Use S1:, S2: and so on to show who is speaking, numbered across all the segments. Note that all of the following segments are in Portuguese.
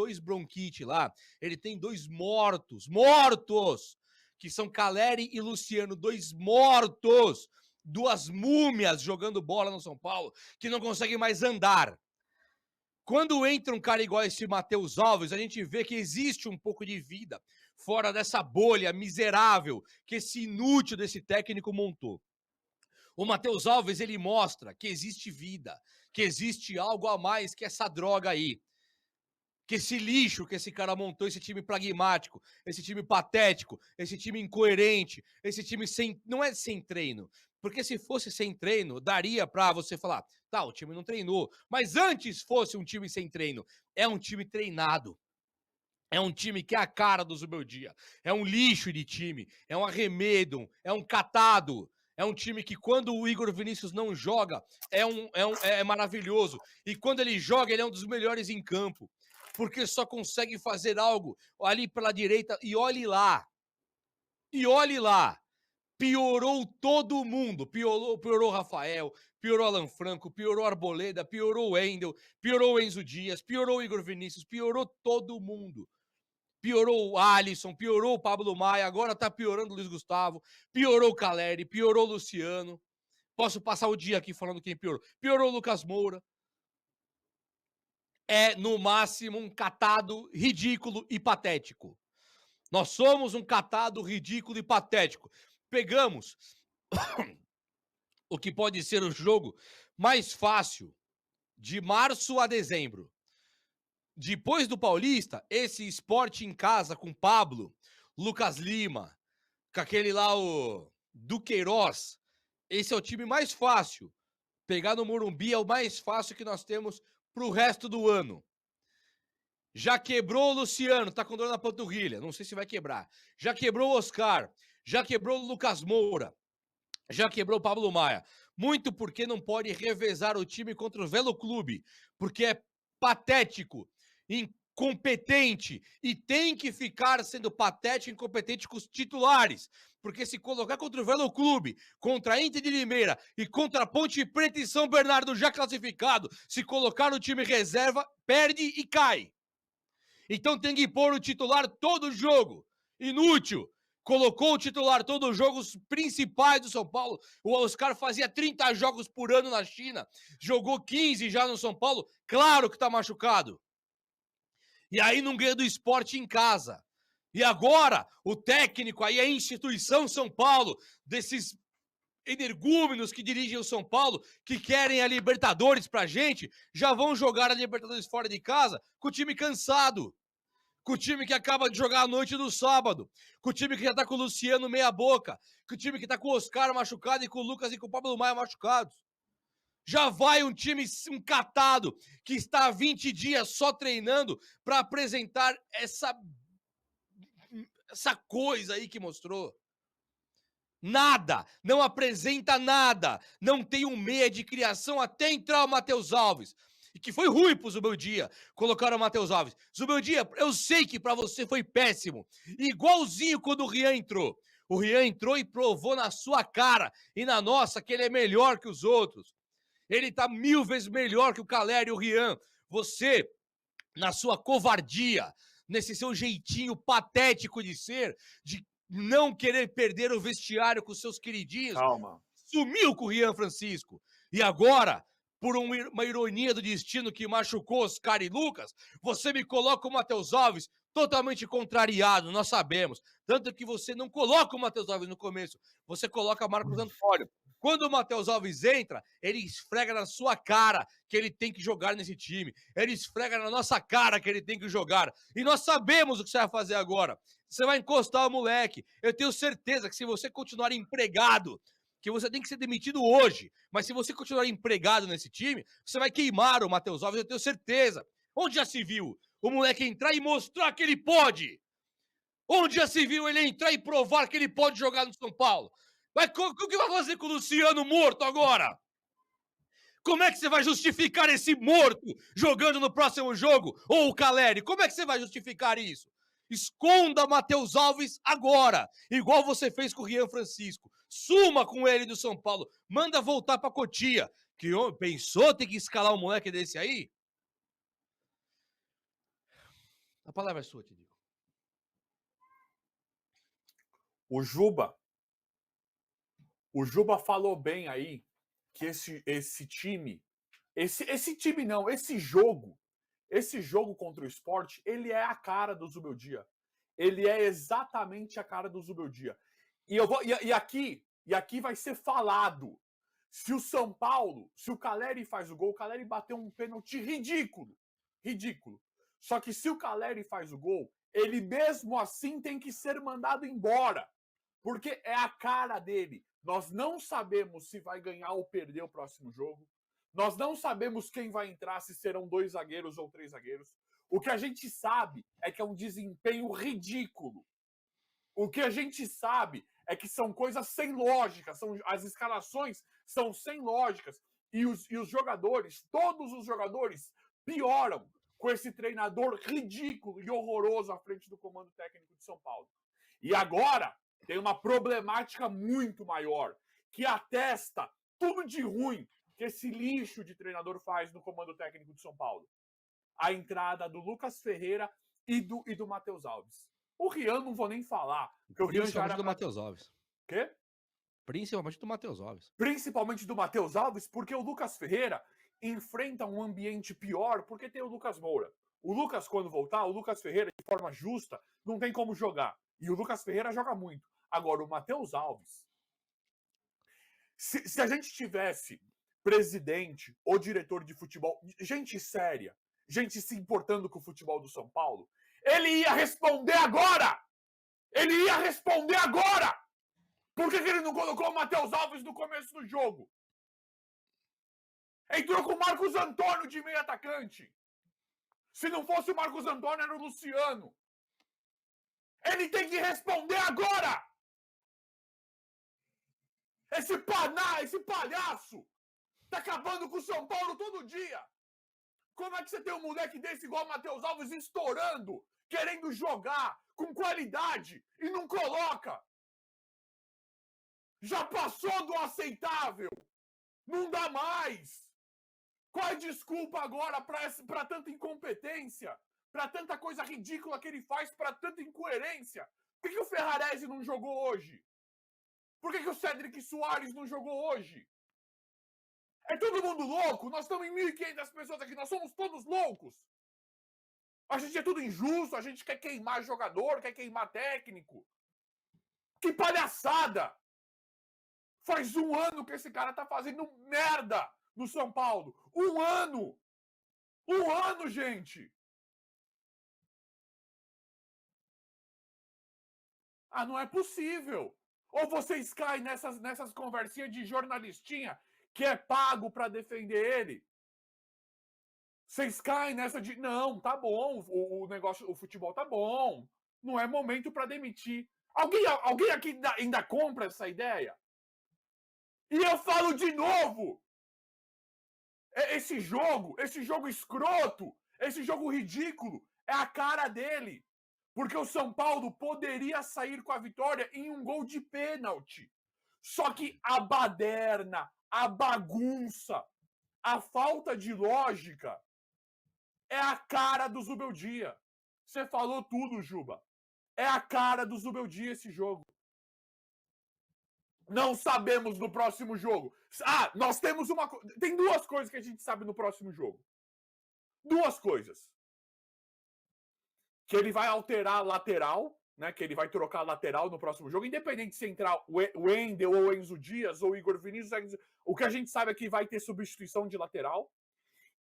S1: 2 bronquite lá, ele tem 2 mortos, que são Caleri e Luciano, 2 mortos, 2 múmias jogando bola no São Paulo, que não conseguem mais andar. Quando entra um cara igual esse Matheus Alves, a gente vê que existe um pouco de vida fora dessa bolha miserável que esse inútil desse técnico montou. O Matheus Alves, ele mostra que existe vida, que existe algo a mais que essa droga aí. Que esse lixo que esse cara montou, esse time pragmático, esse time patético, esse time incoerente, esse time sem... Não é sem treino, porque se fosse sem treino, daria pra você falar, tá, o time não treinou. Mas antes fosse um time sem treino, é um time treinado. É um time que é a cara do Zubeldia. É um lixo de time, é um arremedo, é um catado. É um time que quando o Igor Vinícius não joga, é maravilhoso. E quando ele joga, ele é um dos melhores em campo. Porque só consegue fazer algo ali pela direita e olhe lá. E olhe lá. Piorou todo mundo. Piorou o Rafael, piorou o Alan Franco, piorou o Arboleda, piorou o Wendel, piorou o Enzo Dias, piorou o Igor Vinícius, piorou todo mundo. Piorou o Alisson, piorou o Pablo Maia, agora tá piorando o Luiz Gustavo, piorou o Caleri, piorou o Luciano. Posso passar o dia aqui falando quem piorou. Piorou o Lucas Moura. É, no máximo, um catado ridículo e patético. Nós somos um catado ridículo e patético. Pegamos o que pode ser o jogo mais fácil de março a dezembro. Depois do Paulista, esse Sport em casa com Pablo, Lucas Lima, com aquele lá, o Duqueiroz, esse é o time mais fácil. Pegar no Morumbi é o mais fácil que nós temos pro resto do ano. Já quebrou o Luciano, tá com dor na panturrilha, não sei se vai quebrar. Já quebrou o Oscar, já quebrou o Lucas Moura, já quebrou o Pablo Maia. Muito porque não pode revezar o time contra o Velo Clube, porque é patético, incompetente e tem que ficar sendo patético e incompetente com os titulares. Porque se colocar contra o Velo Clube, contra a Inter de Limeira e contra a Ponte Preta e São Bernardo já classificado, se colocar no time reserva, perde e cai. Então tem que pôr o titular todo jogo. Inútil. Colocou o titular todo jogo, os principais do São Paulo. O Oscar fazia 30 jogos por ano na China. Jogou 15 já no São Paulo. Claro que tá machucado. E aí não ganha do Sport em casa. E agora, o técnico aí, a instituição São Paulo, desses energúmenos que dirigem o São Paulo, que querem a Libertadores pra gente, já vão jogar a Libertadores fora de casa com o time cansado. Com o time que acaba de jogar a noite do sábado, com o time que já tá com o Luciano meia boca, com o time que tá com o Oscar machucado e com o Lucas e com o Pablo Maia machucados. Já vai um time catado que está há 20 dias só treinando para apresentar essa coisa aí que mostrou. Nada, não apresenta nada, não tem um meia de criação até entrar o Matheus Alves. E que foi ruim pro Zubeldia colocar o Matheus Alves. Zubeldia, eu sei que pra você foi péssimo. Igualzinho quando o Rian entrou. O Rian entrou e provou na sua cara e na nossa que ele é melhor que os outros. Ele tá 1000 vezes melhor que o Caleri e o Rian. Você, na sua covardia, nesse seu jeitinho patético de ser, de não querer perder o vestiário com seus queridinhos,
S2: Calma.
S1: Sumiu com o Rian Francisco. E agora, por uma ironia do destino que machucou Oscar e Lucas, você me coloca o Matheus Alves totalmente contrariado, nós sabemos. Tanto que você não coloca o Matheus Alves no começo, você coloca Marcos Antônio. Quando o Matheus Alves entra, ele esfrega na sua cara que ele tem que jogar nesse time. Ele esfrega na nossa cara que ele tem que jogar. E nós sabemos o que você vai fazer agora. Você vai encostar o moleque. Eu tenho certeza que se você continuar empregado, que você tem que ser demitido hoje, mas se você continuar empregado nesse time, você vai queimar o Matheus Alves, eu tenho certeza. Onde já se viu o moleque entrar e mostrar que ele pode? Onde já se viu ele entrar e provar que ele pode jogar no São Paulo? Mas o que vai fazer com o Luciano morto agora? Como é que você vai justificar esse morto jogando no próximo jogo? Ou o Caleri? Como é que você vai justificar isso? Esconda Matheus Alves agora, igual você fez com o Rian Francisco. Suma com ele do São Paulo. Manda voltar pra Cotia. Que pensou ter que escalar um moleque desse aí? A palavra é sua, Tidico.
S2: O Juba falou bem aí que esse time, esse jogo contra o Sport, ele é a cara do Zubeldia. Ele é exatamente a cara do Zubeldia. E aqui vai ser falado. Se o São Paulo, se o Caleri faz o gol, o Caleri bateu um pênalti ridículo. Ridículo. Só que se o Caleri faz o gol, ele mesmo assim tem que ser mandado embora. Porque é a cara dele. Nós não sabemos se vai ganhar ou perder o próximo jogo. Nós não sabemos quem vai entrar, se serão 2 zagueiros ou 3 zagueiros. O que a gente sabe é que é um desempenho ridículo. O que a gente sabe é que são coisas sem lógica, as escalações são sem lógicas. E os jogadores, todos os jogadores, pioram com esse treinador ridículo e horroroso à frente do comando técnico de São Paulo. E agora tem uma problemática muito maior, que atesta tudo de ruim que esse lixo de treinador faz no comando técnico de São Paulo. A entrada do Lucas Ferreira e do Matheus Alves. O Rian não vou nem falar. Porque o Rian já era
S1: do Matheus Alves.
S2: Quê?
S1: Principalmente do Matheus Alves.
S2: Principalmente do Matheus Alves, porque o Lucas Ferreira enfrenta um ambiente pior porque tem o Lucas Moura. O Lucas, quando voltar, o Lucas Ferreira, de forma justa, não tem como jogar. E o Lucas Ferreira joga muito. Agora, o Matheus Alves... Se a gente tivesse presidente ou diretor de futebol, gente séria, gente se importando com o futebol do São Paulo, ele ia responder agora! Ele ia responder agora! Por que ele não colocou o Matheus Alves no começo do jogo? Entrou com o Marcos Antônio de meio atacante. Se não fosse o Marcos Antônio, era o Luciano. Ele tem que responder agora! Esse palhaço, tá acabando com o São Paulo todo dia. Como é que você tem um moleque desse igual o Matheus Alves estourando, querendo jogar com qualidade e não coloca? Já passou do aceitável. Não dá mais. Qual é a desculpa agora para tanta incompetência? Para tanta coisa ridícula que ele faz, para tanta incoerência? Por que o Ferrarese não jogou hoje? Por que o Cédric Soares não jogou hoje? É todo mundo louco? Nós estamos em 1.500 pessoas aqui, nós somos todos loucos. A gente é tudo injusto, a gente quer queimar jogador, quer queimar técnico. Que palhaçada! Faz 1 ano que esse cara tá fazendo merda no São Paulo. 1 ano! 1 ano, gente! Ah, não é possível! Ou vocês caem nessas conversinhas de jornalistinha que é pago para defender ele? Vocês caem nessa de, não, tá bom, o negócio, o futebol tá bom, não é momento para demitir. Alguém aqui ainda compra essa ideia? E eu falo de novo, esse jogo escroto, esse jogo ridículo, é a cara dele. Porque o São Paulo poderia sair com a vitória em um gol de pênalti. Só que a baderna, a bagunça, a falta de lógica é a cara do Zubeldia. Você falou tudo, Juba. É a cara do Zubeldia esse jogo. Não sabemos no próximo jogo. Ah, nós temos uma... Tem 2 coisas que a gente sabe no próximo jogo. 2 coisas. Que ele vai alterar a lateral, né? Que ele vai trocar a lateral no próximo jogo. Independente se entrar o Wendel ou o Enzo Dias ou o Igor Vinícius, o que a gente sabe é que vai ter substituição de lateral.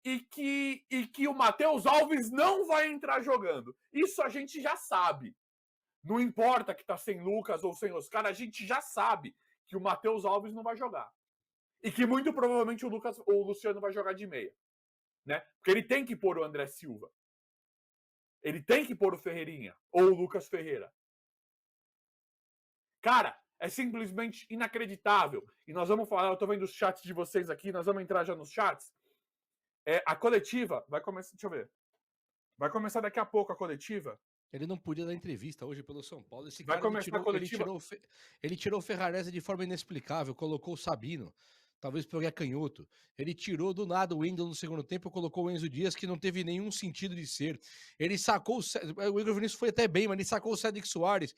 S2: E que o Matheus Alves não vai entrar jogando. Isso a gente já sabe. Não importa que tá sem Lucas ou sem Oscar, a gente já sabe que o Matheus Alves não vai jogar. E que muito provavelmente o Luciano vai jogar de meia. Né? Porque ele tem que pôr o André Silva. Ele tem que pôr o Ferreirinha ou o Lucas Ferreira. Cara, é simplesmente inacreditável. E nós vamos falar, eu tô vendo os chats de vocês aqui, nós vamos entrar já nos chats. A coletiva vai começar, deixa eu ver. Vai começar daqui a pouco a coletiva.
S1: Ele não podia dar entrevista hoje pelo São Paulo. Esse
S2: vai
S1: cara
S2: começar a coletiva.
S1: Ele tirou o Ferrarese de forma inexplicável, colocou o Sabino. talvez porque é canhoto. Ele tirou do nada o Wendel no segundo tempo e colocou o Enzo Dias, que não teve nenhum sentido de ser. Ele sacou o Igor Vinícius foi até bem, mas ele sacou o Cedric Soares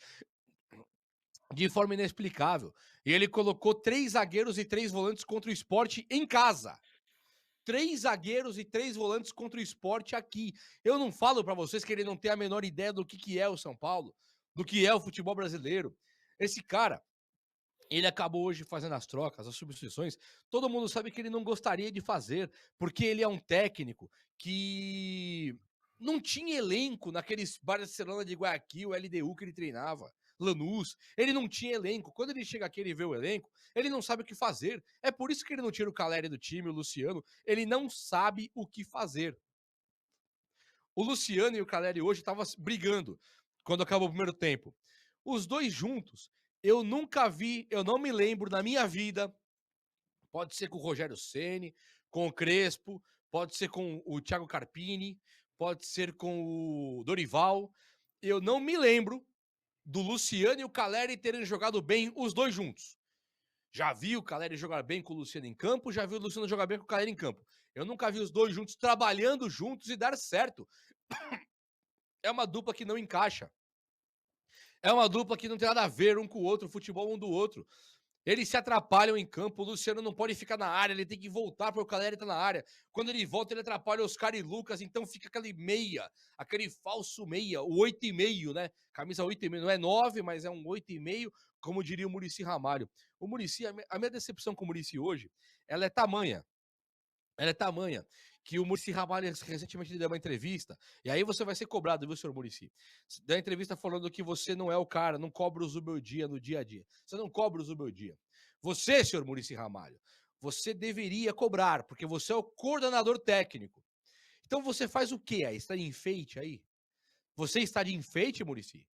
S1: de forma inexplicável. E ele colocou 3 zagueiros e 3 volantes contra o Sport em casa. 3 zagueiros e 3 volantes contra o Sport aqui. Eu não falo para vocês que ele não tem a menor ideia do que é o São Paulo, do que é o futebol brasileiro. Esse cara, ele acabou hoje fazendo as trocas, as substituições. Todo mundo sabe que ele não gostaria de fazer, porque ele é um técnico que não tinha elenco naqueles Barcelona de Guayaquil, LDU que ele treinava. Lanús, ele não tinha elenco. Quando ele chega aqui e vê o elenco, ele não sabe o que fazer. É por isso que ele não tira o Caleri do time, o Luciano. Ele não sabe o que fazer. O Luciano e o Caleri hoje estavam brigando quando acabou o primeiro tempo. Os dois juntos, eu nunca vi, eu não me lembro na minha vida. Pode ser com o Rogério Ceni, com o Crespo, pode ser com o Thiago Carpini, pode ser com o Dorival. Eu não me lembro do Luciano e o Caleri terem jogado bem os dois juntos. Já vi o Caleri jogar bem com o Luciano em campo, já vi o Luciano jogar bem com o Caleri em campo. Eu nunca vi os dois juntos trabalhando juntos e dar certo. É uma dupla que não encaixa. É uma dupla que não tem nada a ver um com o outro, o futebol um do outro. Eles se atrapalham em campo, o Luciano não pode ficar na área, ele tem que voltar para o Caleri estar na área. Quando ele volta, ele atrapalha Oscar e Lucas, então fica aquele meia, aquele falso meia, o 8,5, né? Camisa 8,5, não é 9, mas é um 8,5, como diria o Muricy Ramalho. O Muricy, a minha decepção com o Muricy hoje, ela é tamanha. Ela é tamanha que o Muricy Ramalho recentemente deu uma entrevista, e aí você vai ser cobrado, viu, senhor Muricy? Deu uma entrevista falando que você não é o cara, não cobra o Zubeldia no dia a dia. Você não cobra o Zubeldia. Você, senhor Muricy Ramalho, você deveria cobrar, porque você é o coordenador técnico. Então você faz o quê aí? Está de enfeite aí? Você está de enfeite, Muricy?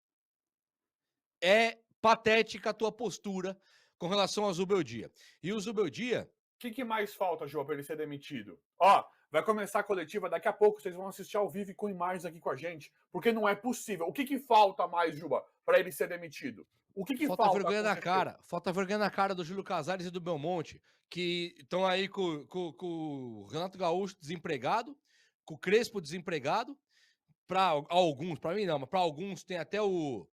S1: É patética a tua postura com relação ao Zubeldia. E o Zubeldia,
S2: O que mais falta, João, para ele ser demitido? Ó, vai começar a coletiva daqui a pouco, vocês vão assistir ao vivo e com imagens aqui com a gente, porque não é possível. O que falta mais, Juba, para ele ser demitido? O que
S1: falta
S2: falta
S1: vergonha na
S2: acontecer?
S1: cara. Falta vergonha na cara do Júlio Casares e do Belmonte, que estão aí com o Renato Gaúcho desempregado, com o Crespo desempregado. Para alguns, para mim não, mas para alguns tem até o